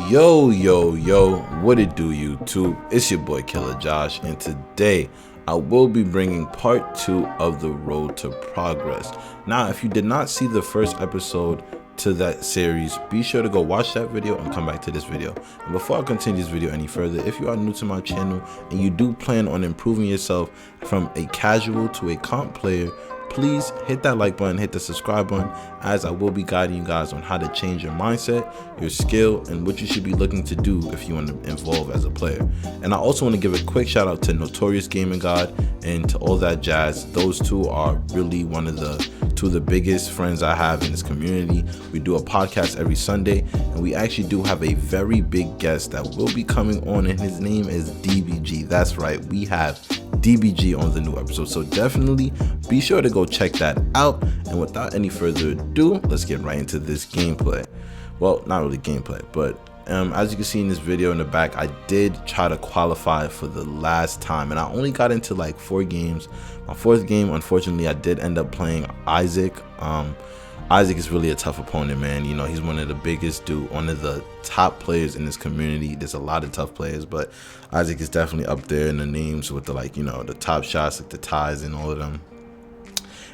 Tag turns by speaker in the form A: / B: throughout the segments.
A: Yo, what it do, YouTube? It's your boy Killer Josh, and today I will be bringing part 2 of the Road to Progress. Now, if you did not see the first episode to that series, be sure to go watch that video and come back to this video. And before I continue this video any further, if you are new to my channel and you do plan on improving yourself from a casual to a comp player, please hit that like button, hit the subscribe button, as I will be guiding you guys on how to change your mindset, your skill, and what you should be looking to do if you want to evolve as a player. And I also want to give a quick shout out to Notorious Gaming God and to All That Jazz. Those two are really two of the biggest friends I have in this community. We do a podcast every Sunday, and we actually do have a very big guest that will be coming on, and his name is DBG. That's right, we have DBG on the new episode, so definitely be sure to go check that out. And without any further ado, let's get right into this gameplay. Well, not really gameplay, but as you can see in this video in the back, I did try to qualify for the last time, and I only got into like 4 games. My 4th game, unfortunately, I did end up playing Isaac. Isaac is really a tough opponent, man. You know, he's one of the biggest dude, one of the top players in this community. There's a lot of tough players, but Isaac is definitely up there in the names with the, like, you know, the top shots, like the ties and all of them.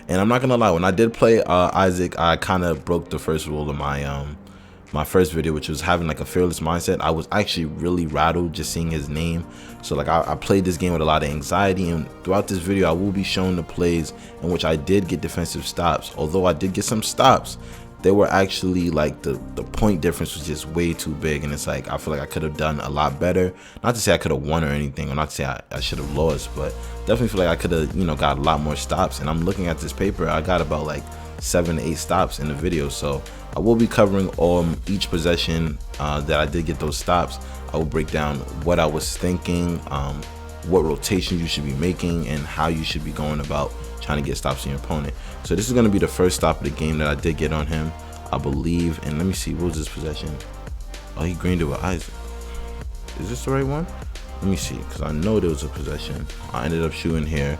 A: And I'm not gonna lie, when I did play Isaac, I kind of broke the first rule of my first video, which was having like a fearless mindset. I was actually really rattled just seeing his name. So like I played this game with a lot of anxiety, and throughout this video I will be showing the plays in which I did get defensive stops. Although I did get some stops, they were actually like the point difference was just way too big, and it's like I feel like I could have done a lot better. Not to say I could have won or anything, or not to say I should have lost, but definitely feel like I could have, you know, got a lot more stops. And I'm looking at this paper, I got about like 7 to 8 stops in the video, so I will be covering each possession that I did get those stops. I will break down what I was thinking, what rotation you should be making, and how you should be going about trying to get stops on your opponent. So this is going to be the first stop of the game that I did get on him, I believe. And let me see, what was this possession? Oh, he greened it with Isaac. Is this the right one? Let me see, because I know there was a possession. I ended up shooting here.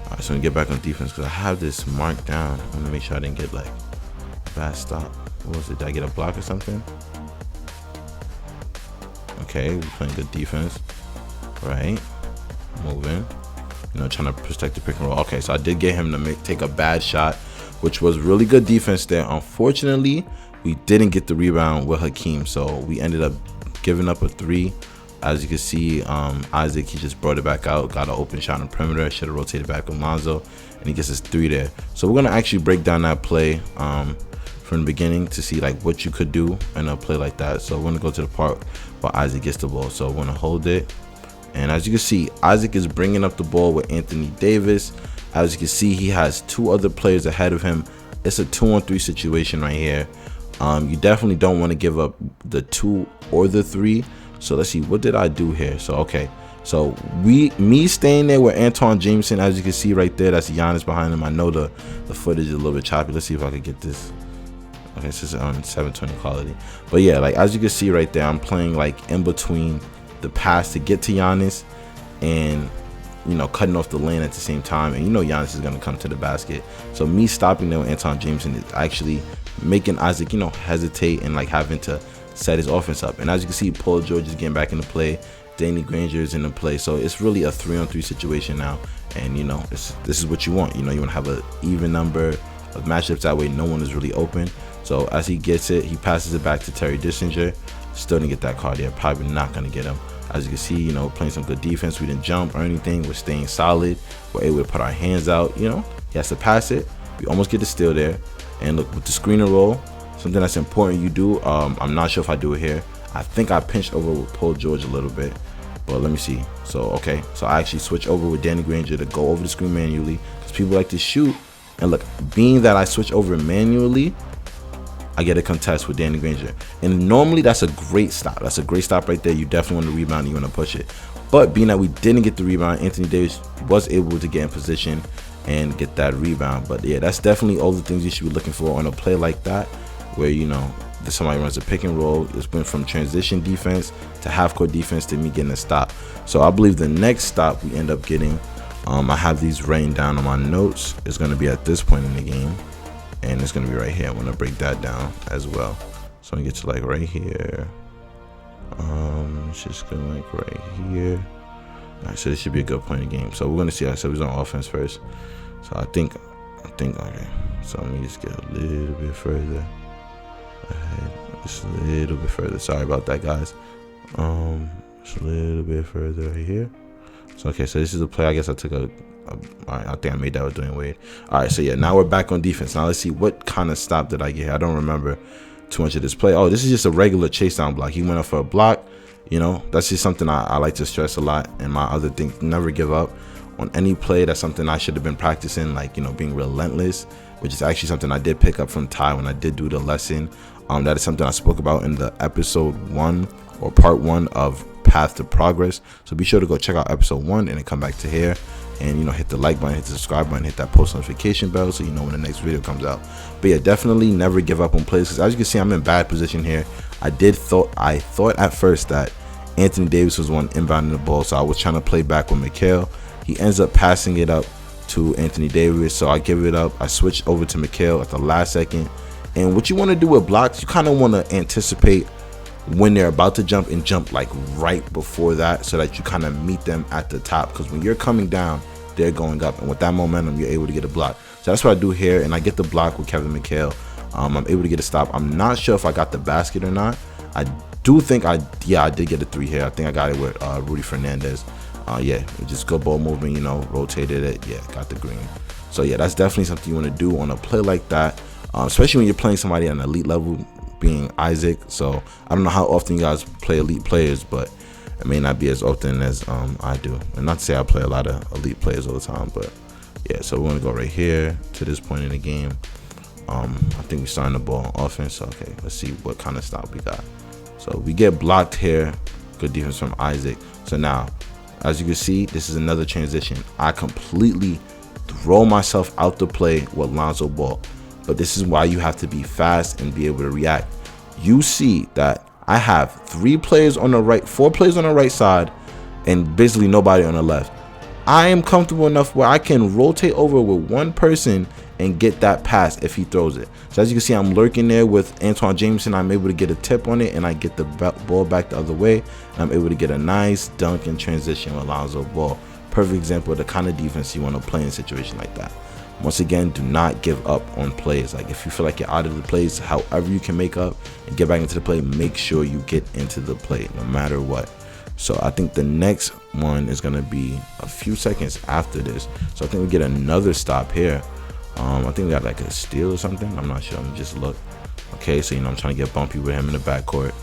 A: All right, so I'm gonna get back on defense because I have this marked down. I want to make sure I didn't get like a bad stop. What was it? Did I get a block or something? Okay, we're playing good defense. Right, moving. You know, trying to protect the pick and roll. Okay, so I did get him to take a bad shot, which was really good defense there. Unfortunately, we didn't get the rebound with Hakeem, so we ended up giving up a 3. As you can see, Isaac, he just brought it back out, got an open shot on the perimeter. Should have rotated back with Lonzo, and he gets his 3 there. So we're gonna actually break down that play from the beginning to see like what you could do in a play like that. So we're gonna go to the part where Isaac gets the ball. So we're gonna hold it, and as you can see, Isaac is bringing up the ball with Anthony Davis. As you can see, he has 2 other players ahead of him. It's a 2-on-3 situation right here. You definitely don't want to give up the 2 or the 3. So let's see, what did I do here? So okay, so me staying there with Antawn Jameson, as you can see right there, that's Giannis behind him. I know the footage is a little bit choppy. Let's see if I could get this. Okay, this is on 720 quality, but yeah, like as you can see right there, I'm playing like in between the pass to get to Giannis and, you know, cutting off the lane at the same time. And you know Giannis is gonna come to the basket, so me stopping there with Antawn Jameson is actually making Isaac, you know, hesitate and like having to set his offense up. And as you can see, Paul George is getting back into play, Danny Granger is in the play, so it's really a 3-on-3 situation now. And you know, this is what you want. You know, you want to have an even number of matchups, that way no one is really open. So as he gets it, he passes it back to Terry Dissinger. Still didn't get that card there, probably not going to get him. As you can see, you know, playing some good defense. We didn't jump or anything, we're staying solid, we're able to put our hands out. You know, he has to pass it, we almost get the steal there. And look, with the screen and roll, something that's important you do, I'm not sure if I do it here. I think I pinched over with Paul George a little bit, but let me see. So okay, so I actually switch over with Danny Granger to go over the screen manually, because people like to shoot. And look, being that I switch over manually, I get a contest with Danny Granger, and normally that's a great stop. That's a great stop right there. You definitely want to rebound, you want to push it. But being that we didn't get the rebound, Anthony Davis was able to get in position and get that rebound. But yeah, that's definitely all the things you should be looking for on a play like that, where, you know, somebody runs a pick and roll. It's went from transition defense to half-court defense to me getting a stop. So I believe the next stop we end up getting, I have these written down on my notes, is going to be at this point in the game, and it's going to be right here. I'm going to break that down as well. So I get to like right here, It's just going like right here. All right, so this should be a good point in the game. So we're gonna see ourselves on offense first. So I think okay. So let me just get a little bit further ahead, just a little bit further. Sorry about that, guys. Just a little bit further right here. So okay, so this is a play. I guess I took all right, I think I made that with Dwayne Wade. All right, so yeah, now we're back on defense. Now let's see what kind of stop did I get here. I don't remember too much of this play. Oh, this is just a regular chase down block. He went up for a block. You know, that's just something I like to stress a lot. And my other thing, never give up on any play. That's something I should have been practicing, like, you know, being relentless, which is actually something I did pick up from Ty when I did do the lesson. That is something I spoke about in the episode 1 or part 1 of Path to Progress. So be sure to go check out episode 1 and then come back to here and, you know, hit the like button, hit the subscribe button, hit that post notification bell so you know when the next video comes out. But yeah, definitely never give up on plays, because as you can see, I'm in bad position here. I thought at first that Anthony Davis was one inbounding the ball, so I was trying to play back with Mikal. He ends up passing it up to Anthony Davis, so I give it up. I switch over to Mikal at the last second. And what you want to do with blocks, you kind of want to anticipate when they're about to jump and jump like right before that, so that you kind of meet them at the top, because when you're coming down, they're going up, and with that momentum, you're able to get a block. So that's what I do here, and I get the block with Kevin Mikal. I'm able to get a stop. I'm not sure if I got the basket or not. I do think I did get a 3 here. I think I got it with Rudy Fernandez. Yeah, just good ball movement, you know, rotated it. Yeah, got the green. So yeah, that's definitely something you want to do on a play like that, especially when you're playing somebody at an elite level, being Isaac. So I don't know how often you guys play elite players, but it may not be as often as I do. And not to say I play a lot of elite players all the time, but yeah. So we're gonna go right here to this point in the game. I think we're starting the ball on offense. Okay, let's see what kind of stop we got. So we get blocked here. Good defense from Isaac. So now, as you can see, this is another transition. I completely throw myself out the play with Lonzo Ball. But this is why you have to be fast and be able to react. You see that I have 4 players on the right side, and basically nobody on the left. I am comfortable enough where I can rotate over with one person and get that pass if he throws it. So as you can see, I'm lurking there with Antoine Jameson. I'm able to get a tip on it, and I get the ball back the other way, and I'm able to get a nice dunk in transition with Lonzo Ball. Perfect example of the kind of defense you want to play in a situation like that. Once again, do not give up on plays. Like, if you feel like you're out of the plays, however you can make up and get back into the play, make sure you get into the play no matter what. So I think the next one is going to be a few seconds after this. So I think we get another stop here. I think we got like a steal or something. I'm not sure. Let me just look. Okay, so, you know, I'm trying to get bumpy with him in the backcourt.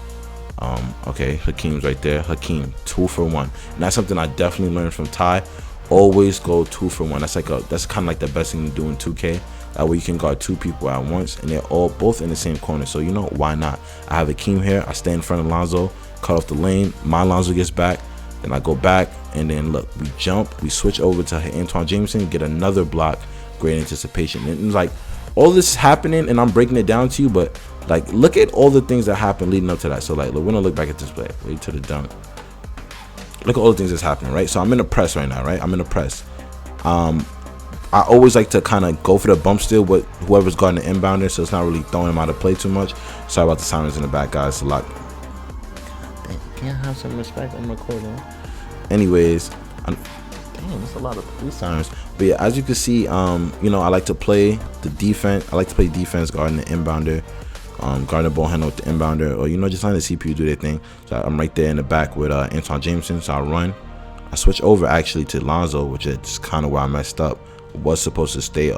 A: Okay, Hakeem's right there. Hakeem, 2 for 1. And that's something I definitely learned from Ty. Always go 2 for 1. That's kind of like the best thing to do in 2K. That way you can guard 2 people at once, and they're both in the same corner. So, you know, why not? I have Hakeem here. I stay in front of Lonzo, cut off the lane. My Lonzo gets back. Then I go back, and then look, we jump. We switch over to Antoine Jameson, get another block. Great anticipation. And it's like all this is happening, and I'm breaking it down to you, but like, look at all the things that happened leading up to that. So like, look, we're gonna look back at this play. Wait to the dunk. Look at all the things that's happening, right? So I'm in a press right now, right? I'm in a press. I always like to kind of go for the bump steal with whoever's guarding the inbounder, so it's not really throwing him out of play too much. Sorry about the sirens in the back, guys. A lot. Can you have some respect? I'm recording. Anyways, damn, there's a lot of police sirens. But yeah, as you can see, you know, I like to play the defense. I like to play defense guarding the inbounder. Guard the ball handle with the inbounder, or, you know, just letting the CPU do their thing. So I'm right there in the back with Antoine Jameson. So I run. I switch over actually to Lonzo, which is kind of where I messed up. Was supposed to stay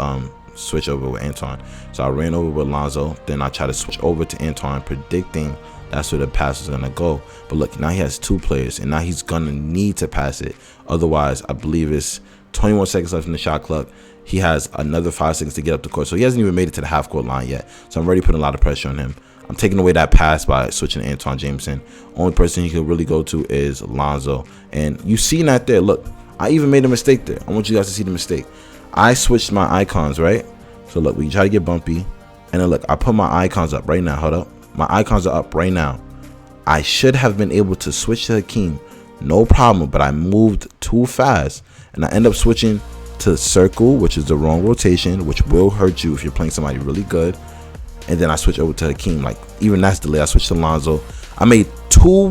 A: switch over with Antoine. So I ran over with Lonzo. Then I try to switch over to Antoine, predicting that's where the pass is gonna go. But look, now he has 2 players, and now he's gonna need to pass it. Otherwise, I believe it's 21 seconds left in the shot clock. He has another 5 seconds to get up the court, so he hasn't even made it to the half court line yet. So I'm already putting a lot of pressure on him. I'm taking away that pass by switching to Antoine Jameson. Only person he could really go to is Lonzo, and you see that there. Look, I even made a mistake there. I want you guys to see the mistake. I switched my icons, right? So look, we try to get bumpy, and then look, I put my icons up right now. Hold up, my icons are up right now. I should have been able to switch to Hakeem, no problem, but I moved too fast, and I end up switching to circle, which is the wrong rotation, which will hurt you if you're playing somebody really good. And then I switch over to Hakeem. Like, even that's delayed. I switched to Lonzo. I made two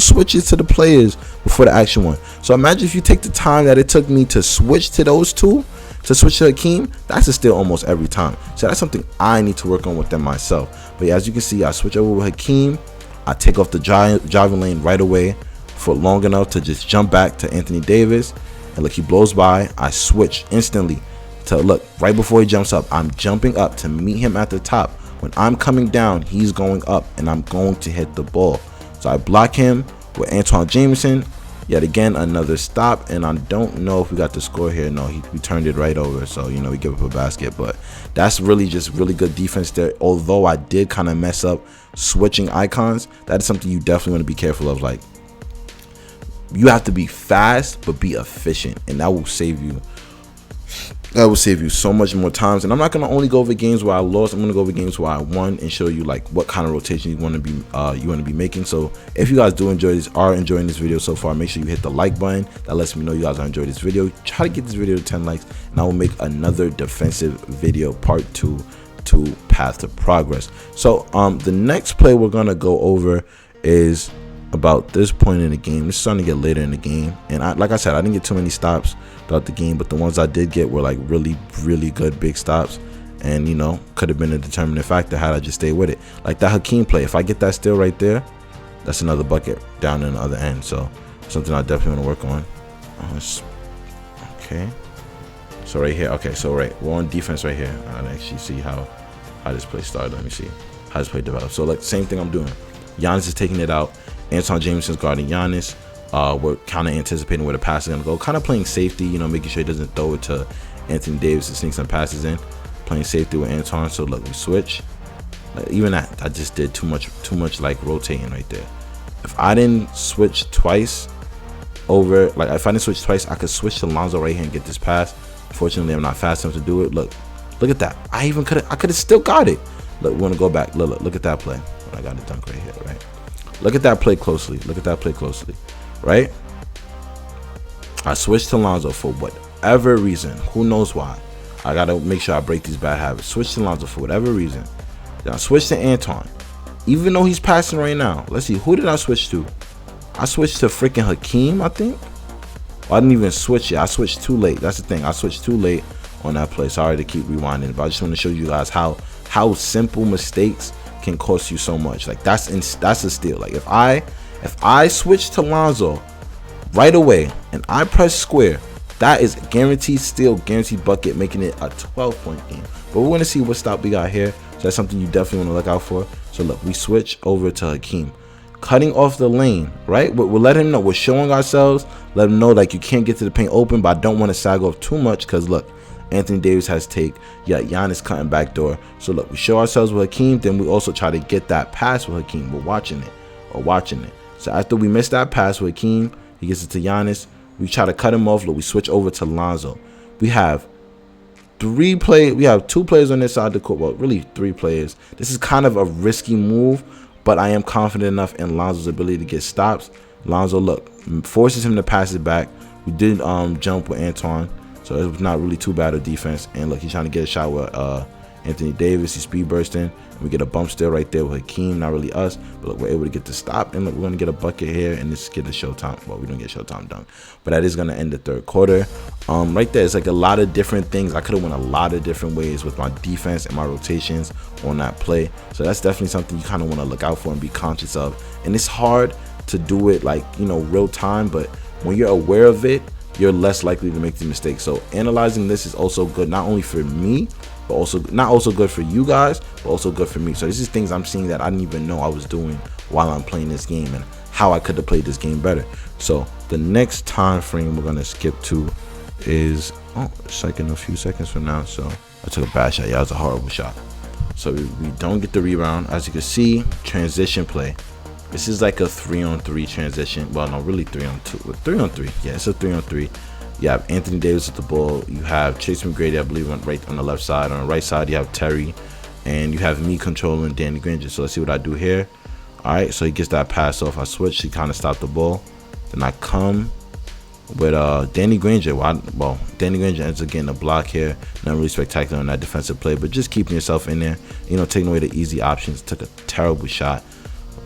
A: switches to the players before the action one. So imagine if you take the time that it took me to switch to those two, to switch to Hakeem, that's a steal almost every time. So that's something I need to work on within myself. But yeah, as you can see, I switch over with Hakeem. I take off the driving lane right away for long enough to just jump back to Anthony Davis. And look, he blows by. I switch instantly to look right before he jumps up. I'm jumping up to meet him at the top. When I'm coming down, he's going up and I'm going to hit the ball. So I block him with Antoine Jameson. Yet again, another stop, and I don't know if we got the score here. No, we turned it right over, so you know we give up a basket. But that's really just really good defense there. Although I did kind of mess up switching icons, that is something you definitely want to be careful of. Like, you have to be fast but be efficient, and that will save you. That will save you so much more times. And I'm not gonna only go over games where I lost. I'm gonna go over games where I won and show you like what kind of rotation you want to be making. So if you guys are enjoying this video so far, make sure you hit the like button. That lets me know you guys are enjoying this video. Try to get this video to 10 likes, and I will make another defensive video, part 2 to Path to Progress. So the next play we're gonna go over is about this point in the game. It's starting to get later in the game, and like I said, I didn't get too many stops throughout the game, but the ones I did get were like really good big stops, and you know, could have been a determining factor had I just stayed with it. Like that Hakeem play, if I get that steal right there, that's another bucket down in the other end. So something I definitely want to work on. Okay, so right here, okay, so we're on defense right here. I can actually see how this play started. Let me see how this play developed. So like same thing I'm doing. Giannis is taking it out. Antoine Jameson's guarding Giannis. We're kind of anticipating where the pass is going to go. Kind of playing safety, you know, making sure he doesn't throw it to Anthony Davis to sneak some passes in. Playing safety with Antoine. So look, we switch. Even that, I just did too much like rotating right there. If I didn't switch twice over, like if I didn't switch twice, I could switch to Lonzo right here and get this pass. Unfortunately, I'm not fast enough to do it. Look at that. I could have still got it. Look, we want to go back. Look at that play. I got the dunk right here, right? Look at that play closely. Look at that play closely, right? I switched to Lonzo for whatever reason. Who knows why? I got to make sure I break these bad habits. Switch to Lonzo for whatever reason. Then I switched to Antoine. Even though he's passing right now. Let's see. Who did I switch to? I switched to freaking Hakeem, I think. Well, I didn't even switch yet. I switched too late. That's the thing. I switched too late on that play. Sorry to keep rewinding, but I just want to show you guys how simple mistakes can cost you so much. Like that's a steal. Like if I switch to Lonzo right away and I press square, that is guaranteed steal, guaranteed bucket, making it a 12-point game. But we're going to see what stop we got here. So that's something you definitely want to look out for. So look, we switch over to Hakeem, cutting off the lane, right? We'll let him know. We're showing ourselves, let him know like you can't get to the paint open, but I don't want to sag off too much because look, Anthony Davis has take. Yeah, Giannis cutting back door. So look, we show ourselves with Hakeem, then we also try to get that pass with Hakeem. We're watching it. So after we miss that pass with Hakeem, he gets it to Giannis. We try to cut him off. Look, we switch over to Lonzo. We have two players on this side of the court. Well, really 3 players. This is kind of a risky move, but I am confident enough in Lonzo's ability to get stops. Lonzo, look, forces him to pass it back. We did jump with Antoine. So it was not really too bad of defense. And look, he's trying to get a shot with Anthony Davis. He's speed bursting. And we get a bump still right there with Hakeem. Not really us, but look, we're able to get the stop. And look, we're going to get a bucket here and just get the showtime. Well, we don't get showtime dunk, but that is going to end the third quarter. Right there, it's like a lot of different things. I could have went a lot of different ways with my defense and my rotations on that play. So that's definitely something you kind of want to look out for and be conscious of. And it's hard to do it like, you know, real time, but when you're aware of it, you're less likely to make the mistake. So analyzing this is also good, not only for me, but also good for you guys, but also good for me. So this is things I'm seeing that I didn't even know I was doing while I'm playing this game and how I could have played this game better. So the next time frame we're gonna skip to is a few seconds from now. So I took a bad shot. Yeah, it was a horrible shot. So we don't get the rebound. As you can see, transition play. This is like a 3-on-3 transition. Well, no, really 3-on-2. 3-on-3. Yeah, it's a 3-on-3. You have Anthony Davis with the ball. You have Chase McGrady, I believe, right on the left side. On the right side, you have Terry. And you have me controlling Danny Granger. So let's see what I do here. All right, so he gets that pass off. I switch. He kind of stopped the ball. Then I come with Danny Granger. Well, Danny Granger ends up getting a block here. Not really spectacular on that defensive play, but just keeping yourself in there. You know, taking away the easy options. Took a terrible shot.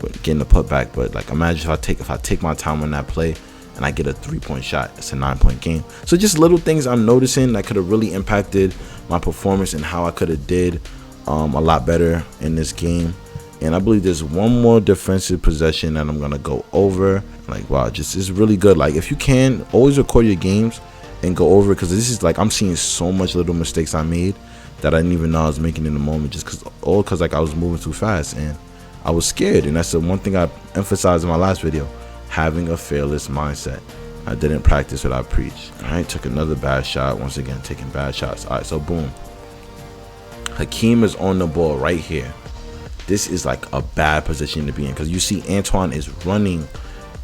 A: with getting the putback. But like, imagine if I take my time on that play and I get a 3-point shot, it's a 9-point game. So just little things I'm noticing that could have really impacted my performance and how I could have did a lot better in this game. And I believe there's one more defensive possession that I'm gonna go over. Like, wow, just it's really good. Like, if you can, always record your games and go over it, because this is like, I'm seeing so much little mistakes I made that I didn't even know I was making in the moment, just because like I was moving too fast and I was scared. And that's the one thing I emphasized in my last video, having a fearless mindset. I didn't practice what I preach. All right, took another bad shot. Once again, taking bad shots. All right, so boom. Hakeem is on the ball right here. This is like a bad position to be in, because you see Antoine is running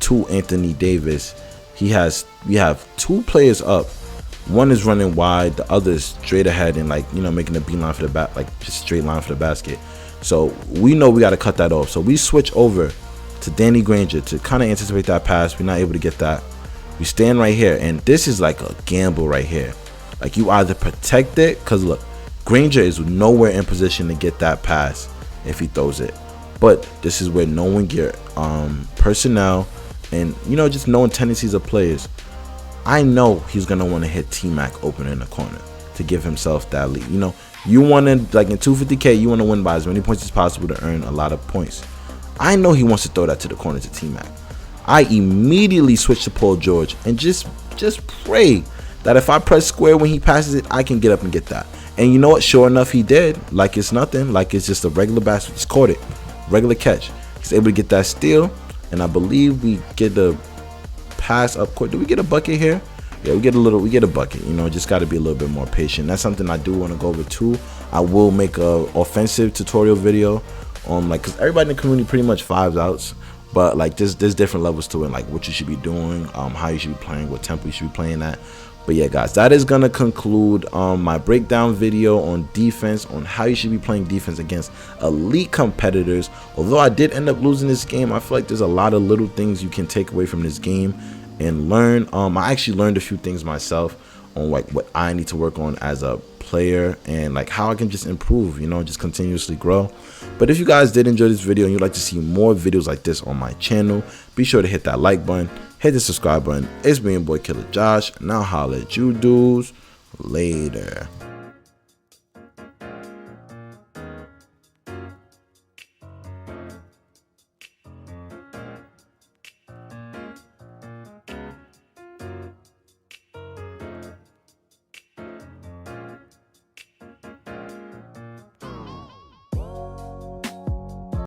A: to Anthony Davis. We have 2 players up. One is running wide, the other is straight ahead and like, you know, making a beeline for the back, like just straight line for the basket. So we know we got to cut that off. So we switch over to Danny Granger to kind of anticipate that pass. We're not able to get that. We stand right here, and this is like a gamble right here. Like, you either protect it, because look, Granger is nowhere in position to get that pass if he throws it. But this is where knowing your personnel and, you know, just knowing tendencies of players, I know he's gonna want to hit T-Mac open in the corner to give himself that lead. You know, you want to, like in 250K, you want to win by as many points as possible to earn a lot of points. I know he wants to throw that to the corner to T-Mac. I immediately switch to Paul George and just pray that if I press square when he passes it, I can get up and get that. And you know what? Sure enough, he did. Like it's nothing. Like it's just a regular basket. Just caught it. Regular catch. He's able to get that steal. And I believe we get the pass up court. Do we get a bucket here? Yeah, we get a bucket. You know, just got to be a little bit more patient. That's something I do want to go over too. I will make a offensive tutorial video on, like, because everybody in the community pretty much 5s outs. But like there's different levels to it, like what you should be doing, how you should be playing, what tempo you should be playing at. But yeah, guys, that is gonna conclude my breakdown video on defense, on how you should be playing defense against elite competitors. Although I did end up losing this game, I feel like there's a lot of little things you can take away from this game and learn. I actually learned a few things myself on like what I need to work on as a player and like how I can just improve, you know, just continuously grow. But if you guys did enjoy this video and you'd like to see more videos like this on my channel, be sure to hit that like button, hit the subscribe button. It's me and boy Killer Josh, and I'll holler at you dudes later.